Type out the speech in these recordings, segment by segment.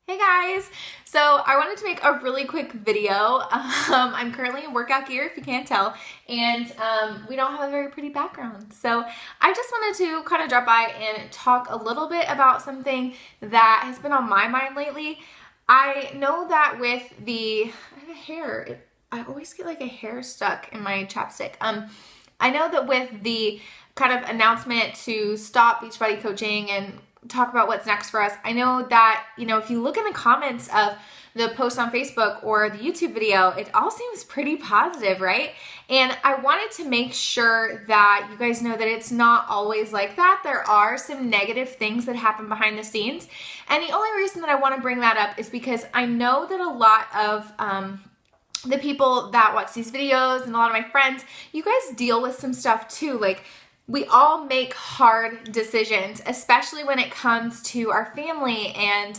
Hey guys! So I wanted to make a really quick video. I'm currently in workout gear, if you can't tell, and we don't have a very pretty background. So I just wanted to kind of drop by and talk a little bit about something that has been on my mind lately. I know that with I have a hair. I always get like a hair stuck in my chapstick. I know that with the kind of announcement to stop Beachbody coaching and talk about what's next for us, I know that, if you look in the comments of the post on Facebook or the YouTube video, it all seems pretty positive, right? And I wanted to make sure that you guys know that it's not always like that. There are some negative things that happen behind the scenes. And the only reason that I want to bring that up is because I know that a lot of the people that watch these videos and a lot of my friends, you guys deal with some stuff too. Like, we all make hard decisions, especially when it comes to our family and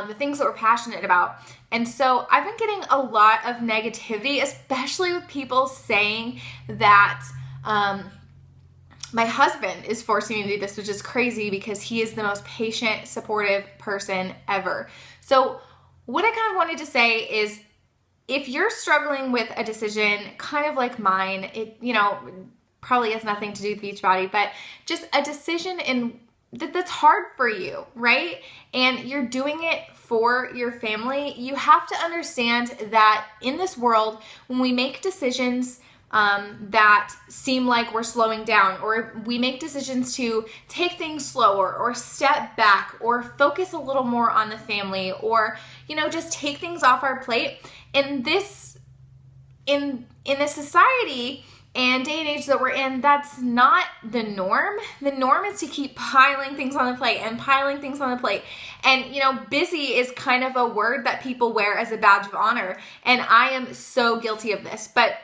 the things that we're passionate about. And so I've been getting a lot of negativity, especially with people saying that my husband is forcing me to do this, which is crazy because he is the most patient, supportive person ever. So what I kind of wanted to say is, if you're struggling with a decision kind of like mine, probably has nothing to do with Beachbody, but just a decision that's hard for you, right? And you're doing it for your family. You have to understand that in this world, when we make decisions that seem like we're slowing down, or we make decisions to take things slower or step back or focus a little more on the family, or just take things off our plate, in this society and day and age that we're in, that's not the norm. The norm is to keep piling things on the plate and piling things on the plate. And, busy is kind of a word that people wear as a badge of honor. And I am so guilty of this. But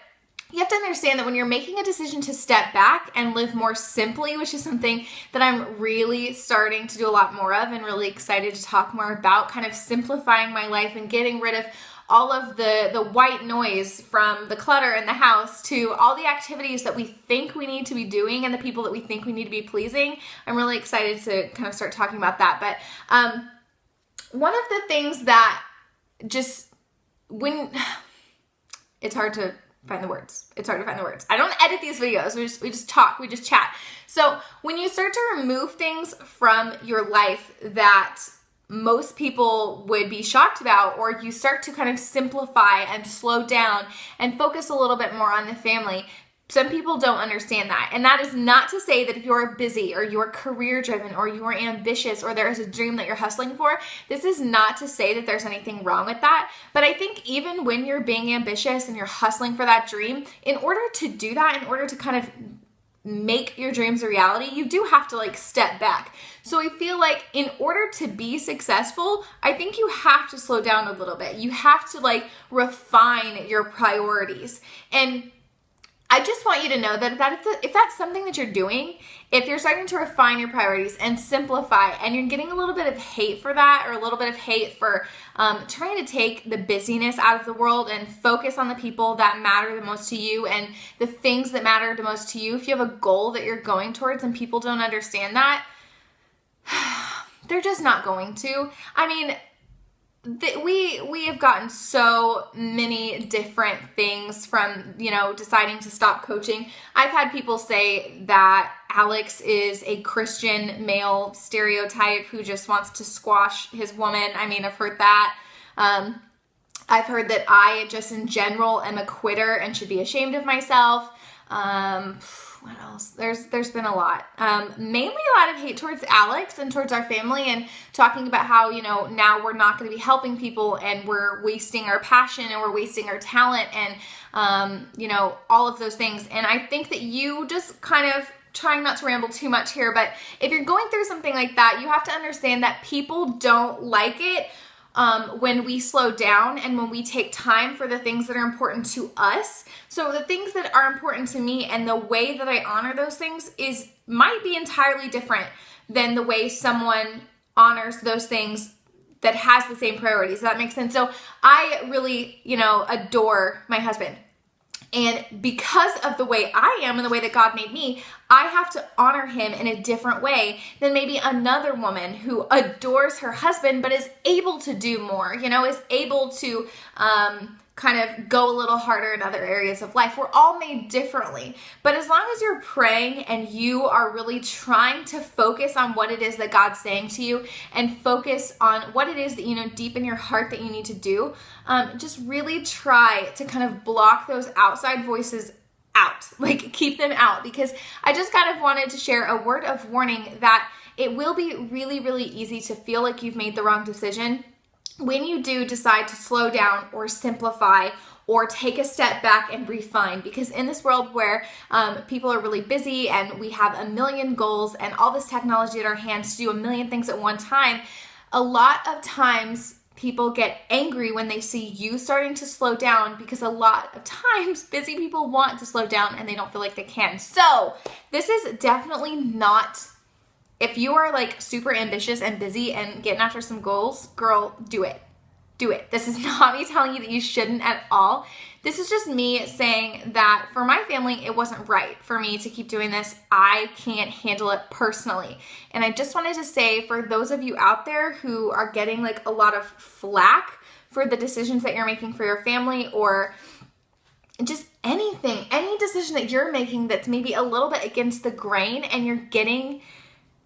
you have to understand that when you're making a decision to step back and live more simply, which is something that I'm really starting to do a lot more of and really excited to talk more about, kind of simplifying my life and getting rid of all of the white noise from the clutter in the house to all the activities that we think we need to be doing and the people that we think we need to be pleasing. I'm really excited to kind of start talking about that. But one of the things that it's hard to find the words. I don't edit these videos. We just talk. We just chat. So when you start to remove things from your life that most people would be shocked about, or you start to kind of simplify and slow down and focus a little bit more on the family, some people don't understand that. And that is not to say that if you're busy or you're career driven or you're ambitious or there is a dream that you're hustling for, this is not to say that there's anything wrong with that. But I think even when you're being ambitious and you're hustling for that dream, in order to do that, in order to kind of make your dreams a reality, you do have to step back. So I feel like in order to be successful, I think you have to slow down a little bit. You have to refine your priorities. And I just want you to know that if that's something that you're doing, if you're starting to refine your priorities and simplify, and you're getting a little bit of hate for that, or a little bit of hate for trying to take the busyness out of the world and focus on the people that matter the most to you and the things that matter the most to you, if you have a goal that you're going towards and people don't understand that, they're just not going to. I mean, we have gotten so many different things from, deciding to stop coaching. I've had people say that Alex is a Christian male stereotype who just wants to squash his woman. I mean, I've heard that. I've heard that I just in general am a quitter and should be ashamed of myself. What else? There's been a lot. Mainly a lot of hate towards Alex and towards our family, and talking about how, now we're not going to be helping people and we're wasting our passion and we're wasting our talent and, all of those things. And I think that you just kind of trying not to ramble too much here, but if you're going through something like that, you have to understand that people don't like it when we slow down and when we take time for the things that are important to us. So the things that are important to me and the way that I honor those things might be entirely different than the way someone honors those things that has the same priorities. Does that make sense? So I really, adore my husband. And because of the way I am and the way that God made me, I have to honor him in a different way than maybe another woman who adores her husband but is able to do more, is able to kind of go a little harder in other areas of life. We're all made differently. But as long as you're praying and you are really trying to focus on what it is that God's saying to you and focus on what it is that you know deep in your heart that you need to do, just really try to kind of block those outside voices out, like keep them out, because I just kind of wanted to share a word of warning that it will be really, really easy to feel like you've made the wrong decision when you do decide to slow down or simplify or take a step back and refine. Because in this world where people are really busy and we have a million goals and all this technology at our hands to do a million things at one time, a lot of times people get angry when they see you starting to slow down, because a lot of times busy people want to slow down and they don't feel like they can. So this is definitely not, if you are like super ambitious and busy and getting after some goals, girl, do it. Do it. This is not me telling you that you shouldn't at all. This is just me saying that for my family, it wasn't right for me to keep doing this. I can't handle it personally. And I just wanted to say, for those of you out there who are getting like a lot of flack for the decisions that you're making for your family, or just anything, any decision that you're making that's maybe a little bit against the grain and you're getting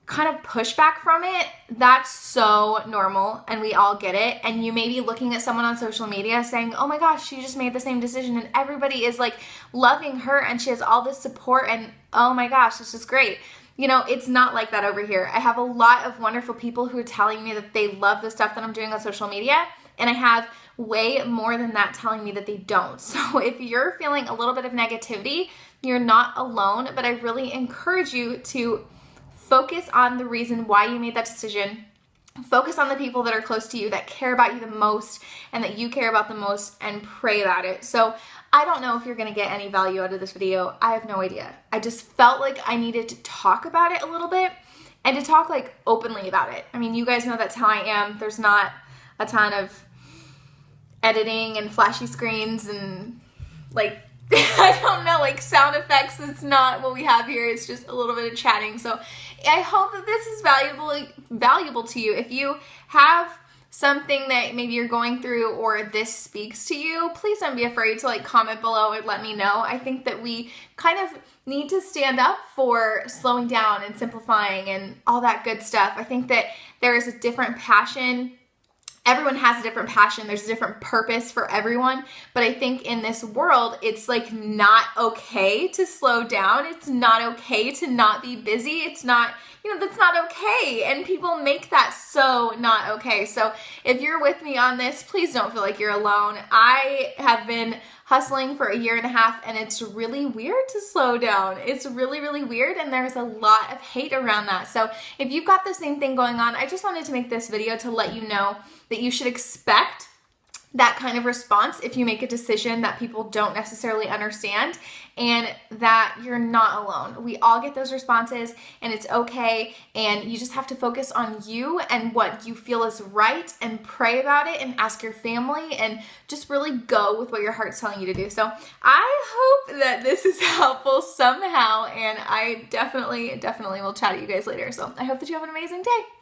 kind of pushback from it, that's so normal and we all get it. And you may be looking at someone on social media saying, oh my gosh, she just made the same decision and everybody is like loving her and she has all this support and oh my gosh, this is great. It's not like that over here. I have a lot of wonderful people who are telling me that they love the stuff that I'm doing on social media, and I have way more than that telling me that they don't. So if you're feeling a little bit of negativity, you're not alone, but I really encourage you to focus on the reason why you made that decision. Focus on the people that are close to you, that care about you the most and that you care about the most, and pray about it. So I don't know if you're going to get any value out of this video. I have no idea. I just felt like I needed to talk about it a little bit and to talk like openly about it. I mean, you guys know that's how I am. There's not a ton of editing and flashy screens and like I don't know, like sound effects. It's not what we have here. It's just a little bit of chatting. So I hope that this is valuable to you. If you have something that maybe you're going through or this speaks to you, please don't be afraid to like comment below and let me know. I think that we kind of need to stand up for slowing down and simplifying and all that good stuff. I think that there is a different passion. Everyone has a different passion. There's a different purpose for everyone. But I think in this world, it's like not okay to slow down. It's not okay to not be busy. It's not, that's not okay. And people make that so not okay. So if you're with me on this, please don't feel like you're alone. I have been hustling for 1.5 years and it's really weird to slow down. It's really, really weird, and there's a lot of hate around that. So if you've got the same thing going on, I just wanted to make this video to let you know that you should expect that kind of response if you make a decision that people don't necessarily understand, and that you're not alone. We all get those responses and it's okay, and you just have to focus on you and what you feel is right and pray about it and ask your family and just really go with what your heart's telling you to do. So I hope that this is helpful somehow, and I definitely will chat to you guys later. So I hope that you have an amazing day.